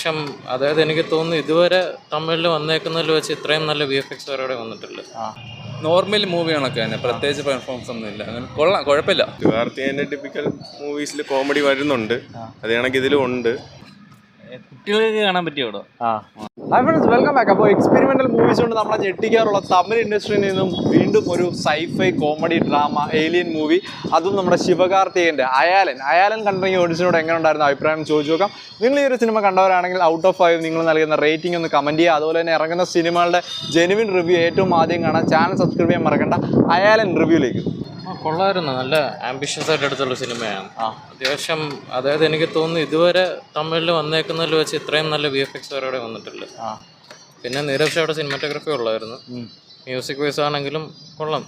അത്യാവശ്യം അതായത് എനിക്ക് തോന്നുന്നു ഇതുവരെ തമിഴിൽ വന്നേക്കുന്നതിൽ വെച്ച് ഇത്രയും നല്ല VFX അവരുടെ വന്നിട്ടില്ല. നോർമൽ മൂവി കണക്ക് തന്നെ, പ്രത്യേകിച്ച് പെർഫോമൻസ് ഒന്നും ഇല്ല. അങ്ങനെ കൊള്ളാം, കുഴപ്പമില്ല. കാർത്തികേയന്റെ ടിപ്പിക്കൽ മൂവീസിൽ കോമഡി വരുന്നുണ്ട്, അത് കണക്ക് ഇതിലും ഉണ്ട്. കുട്ടികൾക്ക് കാണാൻ പറ്റിയോടോ. Hi friends, welcome back. അപ്പോൾ എക്സ്പെരിമെൻ്റൽ മൂവീസ് കൊണ്ട് നമ്മളെ ഞെട്ടിക്കാറുള്ള തമിഴ് ഇൻഡസ്ട്രിയിൽ നിന്നും വീണ്ടും ഒരു scifi comedy drama alien movie, അതും നമ്മുടെ ശിവകാർത്തികേയൻ്റെ അയാലൻ കണ്ടിറങ്ങിയ ഓഡിയൻസിനോട് എങ്ങനെ ഉണ്ടായിരുന്ന അഭിപ്രായം ചോദിച്ചു നോക്കാം. നിങ്ങൾ ഈ ഒരു സിനിമ കണ്ടവരാണെങ്കിൽ ഔട്ട് ഓഫ് 5 നിങ്ങൾ നൽകുന്ന റേറ്റിംഗ് ഒന്ന് കമൻറ്റ് ചെയ്യുക. അതുപോലെ തന്നെ ഇറങ്ങുന്ന സിനിമകളുടെ ജെനുവിൻ റിവ്യൂ ഏറ്റവും ആദ്യം കാണാൻ ചാനൽ സബ്സ്ക്രൈബ് ചെയ്യാൻ മറക്കണ്ട. അയാലൻ റിവ്യൂയിലേക്ക്. കൊള്ളായിരുന്നു, നല്ല ആംബിഷ്യസ് ആയിട്ട് എടുത്തുള്ള സിനിമയാണ്. അത്യാവശ്യം അതായത് എനിക്ക് തോന്നുന്നു ഇതുവരെ തമിഴിൽ വന്നേക്കുന്നതിൽ വെച്ച് ഇത്രയും നല്ല VFX അവരുടെ വന്നിട്ടില്ല. പിന്നെ നീരവ് സിനിമാറ്റോഗ്രഫി ഉള്ളായിരുന്നു. മ്യൂസിക് വൈസ് ആണെങ്കിലും കൊള്ളാം.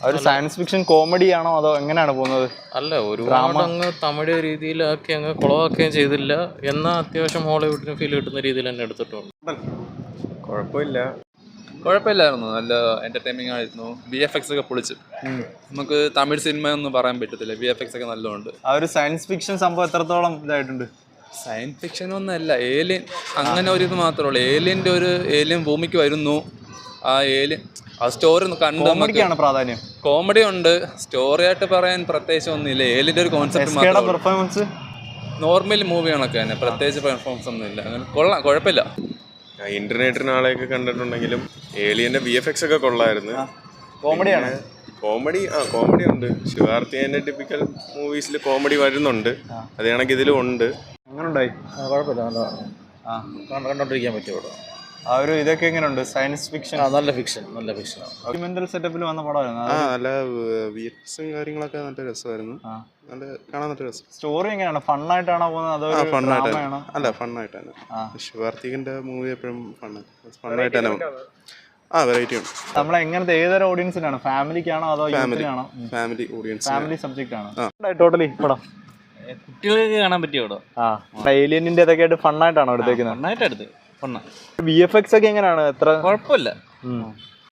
ഒരു സയൻസ് ഫിക്ഷൻ കോമഡി ആണോ അതോ എങ്ങനെയാണ് പോകുന്നത്? അല്ല, ഒരുപാട് അങ്ങ് തമിഴ് രീതിയിലാക്കി അങ്ങ് കുളവാക്കുകയും ചെയ്തില്ല, എന്നാൽ അത്യാവശ്യം ഹോളിവുഡിന് ഫീൽ കിട്ടുന്ന രീതിയിൽ തന്നെ എടുത്തിട്ടുണ്ട്. കുഴപ്പമില്ലായിരുന്നു, നല്ല എന്റർടൈനിങ് ആയിരുന്നു. VFX ഒക്കെ പൊളിച്ച്. നമുക്ക് തമിഴ് സിനിമ ഒന്നും പറയാൻ പറ്റത്തില്ല, VFX ഒക്കെ നല്ലതുണ്ട്. ആ ഒരു സയൻസ് ഫിക്ഷൻ സംഭവം എത്രത്തോളം ഇതായിട്ടുണ്ട്? സയൻസ് ഫിക്ഷൻ ഒന്നല്ല, ഏലിയൻ അങ്ങനെ ഒരു ഇത് മാത്രമേ ഉള്ളൂ. ഏലിയൻ ഭൂമിക്ക് വരുന്നു, ആ ഏലിയൻ ആ സ്റ്റോറി കോമഡിക്കാണ് പ്രാധാന്യം. കോമഡി ഉണ്ട്, സ്റ്റോറി ആയിട്ട് പറയാൻ പ്രത്യേകിച്ച് ഒന്നുമില്ല. ഏലിയൻ്റെ ഒരു കോൺസെപ്റ്റ് മാത്രം. പെർഫോമൻസ് നോർമൽ മൂവി കണക്ക് തന്നെ, പ്രത്യേകിച്ച് പെർഫോമൻസ് ഒന്നും ഇല്ല. അങ്ങനെ കൊള്ളാം, കുഴപ്പമില്ല. ഇന്റർനെറ്റിന് ആളെയൊക്കെ കണ്ടിട്ടുണ്ടെങ്കിലും ഏലിയന്റെ VFX ഒക്കെ കൊള്ളായിരുന്നു. കോമഡിയാണ്. കോമഡി ഉണ്ട്. ശിവകാർത്തികേയന്റെ ടിപ്പിക്കൽ മൂവീസിൽ കോമഡി വരുന്നുണ്ട്, അത് കണക്ക് ഇതിലും ഉണ്ട്. അങ്ങനെ ഉണ്ടായി. കുഴപ്പമില്ല, കണ്ടോണ്ടിരിക്കാൻ പറ്റുമോ. ആ ഒരു ഇതൊക്കെ എങ്ങനെയുണ്ട്? സയൻസ് ഫിക്ഷൻ നല്ല ഫിക്ഷൻ ഡോക്യുമെന്റൽ സെറ്റപ്പിൽ വന്ന പടമായിരുന്നു. നല്ല VFX കാര്യങ്ങളൊക്കെ നല്ല രസമായിരുന്നു, നല്ല കാണാൻ നല്ല രസം. സ്റ്റോറി എങ്ങനെയാണ്? ഫണ്ണായിട്ടാണോ പോകുന്നത് അതോ ഫണ്ണായിട്ടാണ്? അല്ല, ഫണ്ണായിട്ടാണ്. ശിവകാർത്തികന്റെ മൂവി എപ്പോഴും ഫണ്ണായിട്ട് തന്നെ. വെറൈറ്റി ഉണ്ട്. നമ്മളെ എങ്ങനത്തെ ഏതൊരു ഓഡിയൻസിനാണ്? ഫാമിലിക്കാണോ അതോ യൂത്തിനാണോ? ഫാമിലി ഓഡിയൻസ്, ഫാമിലി സബ്ജക്റ്റ് ആണ് ടോട്ടലി പടം. കുട്ടികൾക്ക് കാണാൻ പറ്റിയോടോ. ഏലിയനിന്റെ ഇതൊക്കെ ആയിട്ട് ഫണ്ണായിട്ടാണോ എടുത്തേക്കുന്നത്? VFX ഒക്കെ എങ്ങനെയാണ്? എത്ര കുഴപ്പമില്ല.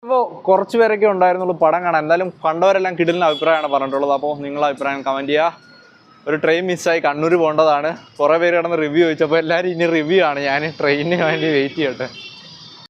അപ്പോൾ കുറച്ച് പേരൊക്കെ ഉണ്ടായിരുന്നുള്ളൂ പടം കാണാൻ. എന്തായാലും കണ്ടവരെല്ലാം കിടിലിന് അഭിപ്രായമാണ് പറഞ്ഞിട്ടുള്ളത്. അപ്പോൾ നിങ്ങളുടെ അഭിപ്രായം കമൻറ്റ് ചെയ്യുക. ഒരു ട്രെയിൻ മിസ്സായി, കണ്ണൂർ പോകേണ്ടതാണ്. കുറേ പേര് കിടന്ന് റിവ്യൂ ചോദിച്ചപ്പോൾ എല്ലാവരും ഇനി റിവ്യൂ ആണ്. ഞാൻ ട്രെയിനിന് വേണ്ടി വെയിറ്റ് ചെയ്യട്ടെ.